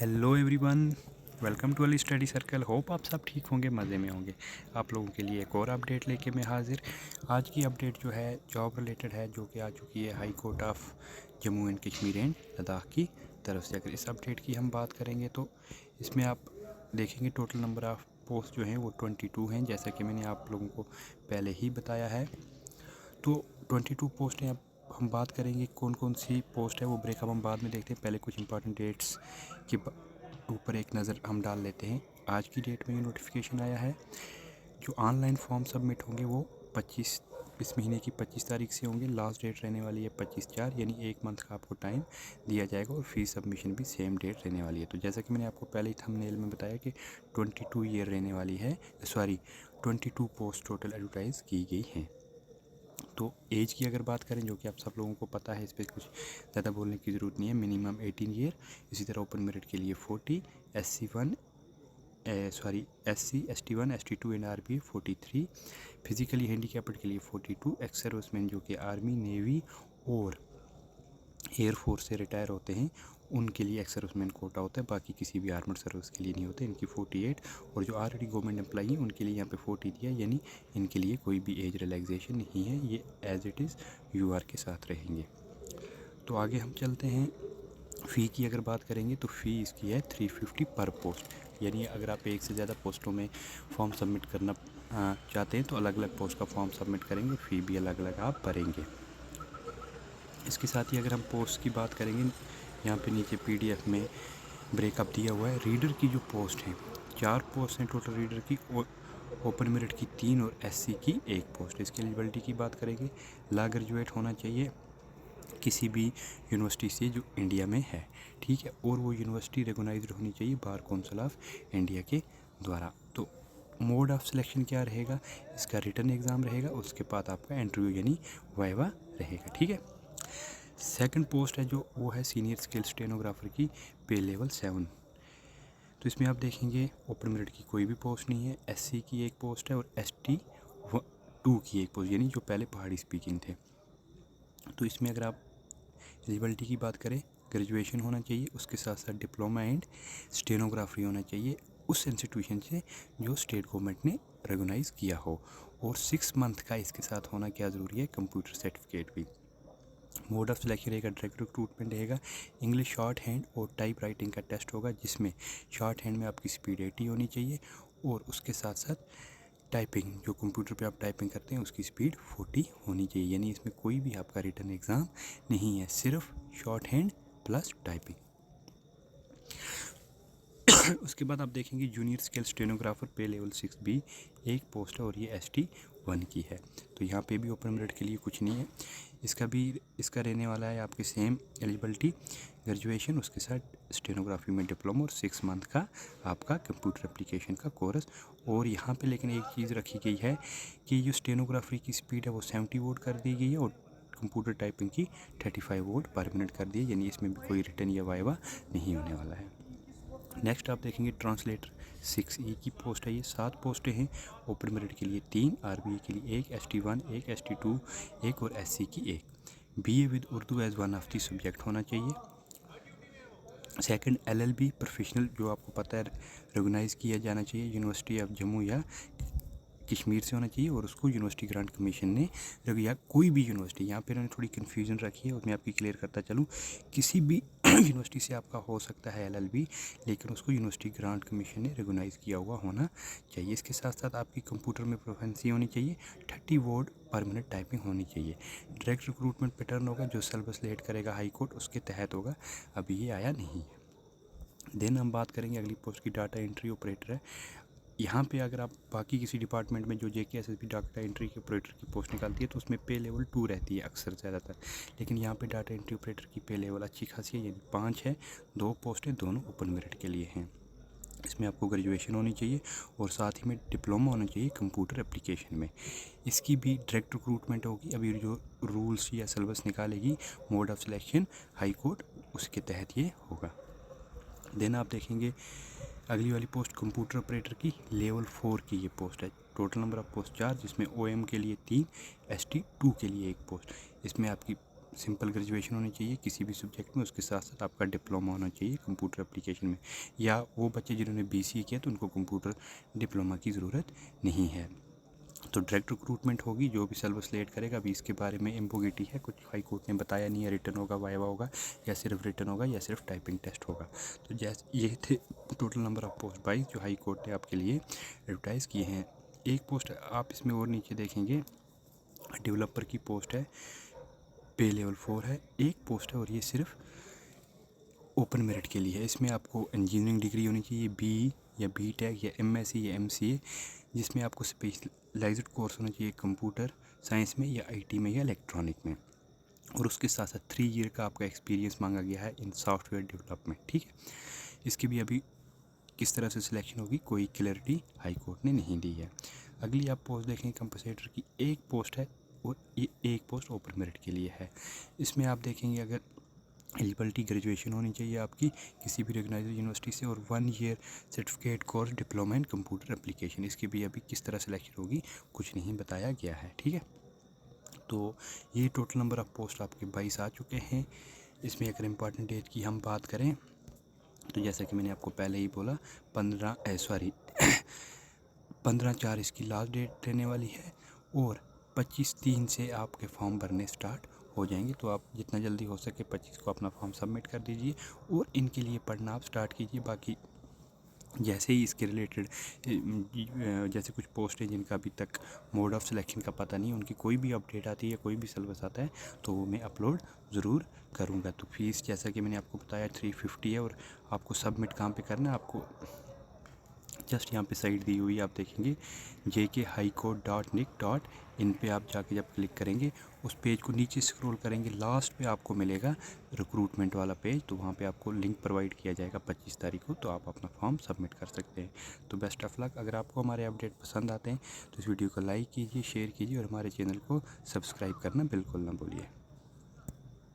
Hello everyone, welcome to Ali study circle. Hope आप सब ठीक होंगे, मज़े में होंगे। आप लोगों के लिए एक और अपडेट लेके मैं हाजिर। आज की अपडेट जो है जॉब रिलेटेड है, जो कि आ चुकी है high court of Jammu and Kashmir and Ladakh की तरफ से। अगर इस अपडेट की हम बात करेंगे तो इसमें आप देखेंगे टोटल नंबर ऑफ़ पोस्ट जो हैं वो 22 हैं, जैसा कि मैंने आप लोगों को पहले ही बताया है। तो 22 पोस्ट हैं। अब हम बात करेंगे कौन कौन सी पोस्ट है, वो ब्रेकअप हम बाद में देखते हैं। पहले कुछ इंपॉर्टेंट डेट्स के ऊपर एक नज़र हम डाल लेते हैं। आज की डेट में ये नोटिफिकेशन आया है। जो ऑनलाइन फॉर्म सबमिट होंगे वो 25 इस महीने की 25 तारीख से होंगे। लास्ट डेट रहने वाली है 25/4, यानी एक मंथ का आपको टाइम दिया जाएगा और फीस सबमिशन भी सेम डेट रहने वाली है। तो जैसा कि मैंने आपको पहले ही थंबनेल में बताया कि 22 ईयर रहने वाली है, 22 पोस्ट टोटल एडवर्टाइज़ की गई हैं। तो एज की अगर बात करें, जो कि आप सब लोगों को पता है, इस पर कुछ ज़्यादा बोलने की ज़रूरत नहीं है। Minimum 18 year. इसी तरह ओपन मेरिट के लिए 40, SC ST1 ST2 and RBA 43, physically handicapped के लिए 42, एक्स सर्विसमैन जो कि आर्मी, नेवी और एयरफोर्स से रिटायर होते हैं उनके लिए एक्स सर्विसमैन कोटा होता है। बाकी किसी भी आर्मड सर्विस के लिए नहीं होते। इनकी 48, और जो ऑलरेडी गवर्नमेंट एम्प्लॉई हैं उनके लिए यहाँ पे 40 दिया, यानी इनके लिए कोई भी एज रिलैक्सेशन नहीं है। ये एज इट इज़ UR के साथ रहेंगे। तो आगे हम चलते हैं। फ़ी की अगर बात करेंगे तो फ़ी इसकी है 350 पर पोस्ट, यानी अगर आप एक से ज़्यादा पोस्टों में फॉर्म सबमिट करना चाहते हैं तो अलग अलग पोस्ट का फॉर्म सबमिट करेंगे, फ़ी भी अलग अलग आप भरेंगे। इसके साथ ही अगर हम पोस्ट की बात करेंगे, यहाँ पे नीचे PDF में ब्रेकअप दिया हुआ है। रीडर की जो पोस्ट हैं, 4 पोस्ट हैं टोटल रीडर की, और ओपन मेरिट की 3 और SC की 1 पोस्ट। इसकी एलिजिबिलिटी की बात करेंगे, लॉ ग्रेजुएट होना चाहिए किसी भी यूनिवर्सिटी से जो इंडिया में है, ठीक है, और वो यूनिवर्सिटी रिकॉग्नाइज्ड होनी चाहिए बार काउंसिल ऑफ इंडिया के द्वारा। तो मोड ऑफ सिलेक्शन क्या रहेगा, इसका रिटन एग्ज़ाम रहेगा, उसके बाद आपका इंटरव्यू यानी वाइवा रहेगा, ठीक है। सेकंड पोस्ट है जो वो है सीनियर स्किल स्टेनोग्राफर की, पे लेवल 7। तो इसमें आप देखेंगे ओपन मेरिट की कोई भी पोस्ट नहीं है, SC की 1 पोस्ट है और ST2 की 1 पोस्ट, यानी जो पहले पहाड़ी स्पीकिंग थे। तो इसमें अगर आप एलिजिबिलिटी की बात करें, ग्रेजुएशन होना चाहिए, उसके साथ साथ डिप्लोमा एंड स्टेनोग्राफी होना चाहिए उस इंस्टीट्यूशन से जो स्टेट गवर्नमेंट ने रिकॉग्नाइज़ किया हो, और 6 मंथ का इसके साथ होना क्या ज़रूरी है, कंप्यूटर सर्टिफिकेट भी। मोड ऑफ सिलेक्शन रहेगा डायरेक्ट रिक्रूटमेंट रहेगा। इंग्लिश शॉर्ट हैंड और टाइप राइटिंग का टेस्ट होगा, जिसमें शॉर्ट हैंड में आपकी स्पीड 80 होनी चाहिए, और उसके साथ साथ टाइपिंग, जो कंप्यूटर पे आप टाइपिंग करते हैं उसकी स्पीड 40 होनी चाहिए। यानी इसमें कोई भी आपका रिटन एग्ज़ाम नहीं है, सिर्फ शॉर्ट हैंड प्लस टाइपिंग। उसके बाद आप देखेंगे जूनियर स्किल स्टेनोग्राफर, पे लेवल 6B 1 पोस्ट है, और ये ST1 की है। तो यहाँ पे भी ओपन मेरिट के लिए कुछ नहीं है। इसका रहने वाला है आपके सेम एलिजिबिलिटी, ग्रेजुएशन, उसके साथ स्टेनोग्राफी में डिप्लोमा, और 6 मंथ का आपका कंप्यूटर एप्लीकेशन का कोर्स। और यहाँ पे लेकिन एक चीज़ रखी गई है कि जो स्टेनोग्राफी की स्पीड है वो 70 वर्ड कर दी गई है, और कंप्यूटर टाइपिंग की 35 वर्ड पर मिनट कर दी है, यानी इसमें भी कोई रिटर्न या वाइवा नहीं होने वाला है। नेक्स्ट आप देखेंगे ट्रांसलेटर 6E की पोस्ट है। ये 7 पोस्टें हैं, ओपन मेरिट के लिए 3, RBA के लिए 1, ST1 1, ST2 1 और SC की 1। BA with Urdu as one of the subject होना चाहिए। सेकंड LLB प्रोफेशनल, जो आपको पता है रिकॉग्नाइज़ किया जाना चाहिए यूनिवर्सिटी ऑफ जम्मू या कश्मीर से होना चाहिए, और उसको यूनिवर्सिटी ग्रांट कमीशन ने, या कोई भी यूनिवर्सिटी, यहाँ पे उन्होंने थोड़ी कन्फ्यूजन रखी है, उसमें आपकी क्लियर करता चलूँ, किसी भी यूनिवर्सिटी से आपका हो सकता है LLB, लेकिन उसको यूनिवर्सिटी ग्रांट कमीशन ने रिकॉग्नाइज़ किया हुआ होना चाहिए। इसके साथ साथ आपकी कंप्यूटर में प्रोफेंसी होनी चाहिए, 30 वर्ड पर मिनट टाइपिंग होनी चाहिए। डायरेक्ट रिक्रूटमेंट पैटर्न होगा, जो सिलेबस लेट करेगा हाई कोर्ट उसके तहत होगा, अभी ये आया नहीं है। देन हम बात करेंगे अगली पोस्ट की, डाटा एंट्री ऑपरेटर है। यहाँ पे अगर आप बाकी किसी डिपार्टमेंट में जो JK SSB डाटा एंट्री के ऑपरेटर की पोस्ट निकालती है तो उसमें पे लेवल 2 रहती है अक्सर ज़्यादातर, लेकिन यहाँ पे डाटा एंट्री ऑपरेटर की पे लेवल अच्छी खासी है, यानी 5 है। 2 पोस्टें दोनों ओपन मेरिट के लिए हैं। इसमें आपको ग्रेजुएशन होनी चाहिए, और साथ ही में डिप्लोमा होना चाहिए कंप्यूटर एप्लीकेशन में। इसकी भी डायरेक्ट रिक्रूटमेंट होगी। अभी जो रूल्स या सिलेबस निकालेगी mode of selection high court, उसके तहत ये होगा। देन आप देखेंगे अगली वाली पोस्ट कंप्यूटर ऑपरेटर की, लेवल 4 की ये पोस्ट है। टोटल नंबर ऑफ पोस्ट 4, जिसमें OM के लिए 3, ST2 के लिए 1 पोस्ट। इसमें आपकी सिंपल ग्रेजुएशन होनी चाहिए किसी भी सब्जेक्ट में, उसके साथ साथ आपका डिप्लोमा होना चाहिए कंप्यूटर एप्लीकेशन में। या वो बच्चे जिन्होंने BCA किया तो उनको कंप्यूटर डिप्लोमा की ज़रूरत नहीं है। तो डायरेक्ट रिक्रूटमेंट होगी, जो भी सिलेबस सिलेक्ट करेगा। अभी इसके बारे में एम्बोगिटी है, कुछ हाई कोर्ट ने बताया नहीं है, रिटर्न होगा, वाइवा होगा, या सिर्फ रिटर्न होगा, या सिर्फ टाइपिंग टेस्ट होगा। तो जैसे ये थे टोटल नंबर ऑफ पोस्ट 22 जो हाई कोर्ट ने आपके लिए एडवर्टाइज़ किए हैं। एक पोस्ट आप इसमें और नीचे देखेंगे, डेवलपर की पोस्ट है, पे लेवल 4 है। एक पोस्ट है और ये सिर्फ ओपन मेरिट के लिए है। इसमें आपको इंजीनियरिंग डिग्री होनी चाहिए, BE या BTech या MSc या MCA, जिसमें आपको स्पेशलाइज्ड कोर्स होना चाहिए कंप्यूटर साइंस में या IT में या इलेक्ट्रॉनिक में। और उसके साथ साथ 3 ईयर का आपका एक्सपीरियंस मांगा गया है इन सॉफ्टवेयर डेवलपमेंट। ठीक है, इसकी भी अभी किस तरह से सिलेक्शन होगी कोई क्लैरिटी हाई कोर्ट ने नहीं दी है। अगली आप पोस्ट देखें कंपनसेटर की, एक पोस्ट है और ये एक पोस्ट ओपन मेरिट के लिए है। इसमें आप देखेंगे अगर एलिजिबिलिटी ग्रेजुएशन होनी चाहिए आपकी किसी भी रिकॉग्नाइज्ड यूनिवर्सिटी से, और 1 year certificate course diploma in computer application. इसकी भी अभी किस तरह सिलेक्शन होगी कुछ नहीं बताया गया है। ठीक है, तो ये टोटल नंबर ऑफ पोस्ट आपके 22 आ चुके हैं। इसमें अगर इम्पॉर्टेंट डेट की हम बात करें तो जैसा कि मैंने आपको पहले ही बोला 15/4 इसकी लास्ट डेट रहने वाली है, और 25/3 से आपके फॉर्म भरने स्टार्ट हो जाएंगे। तो आप जितना जल्दी हो सके 25 को अपना फॉर्म सबमिट कर दीजिए और इनके लिए पढ़ना आप स्टार्ट कीजिए। बाकी जैसे ही इसके रिलेटेड जैसे कुछ पोस्ट हैं जिनका अभी तक मोड ऑफ सिलेक्शन का पता नहीं, उनकी कोई भी अपडेट आती है, कोई भी सिलेबस आता है तो वो मैं अपलोड ज़रूर करूँगा। तो फीस जैसा कि मैंने आपको बताया 350 है, और आपको सबमिट कहाँ पे करना है, आपको जस्ट यहाँ पे साइट दी हुई आप देखेंगे jkhighcourt.nic.in पे आप जाके जब क्लिक करेंगे उस पेज को नीचे स्क्रॉल करेंगे, लास्ट पे आपको मिलेगा रिक्रूटमेंट वाला पेज। तो वहाँ पे आपको लिंक प्रोवाइड किया जाएगा 25 तारीख को, तो आप अपना फॉर्म सबमिट कर सकते हैं। तो बेस्ट ऑफ लक। अगर आपको हमारे अपडेट पसंद आते हैं तो इस वीडियो को लाइक कीजिए, शेयर कीजिए और हमारे चैनल को सब्सक्राइब करना बिल्कुल ना भूलिए।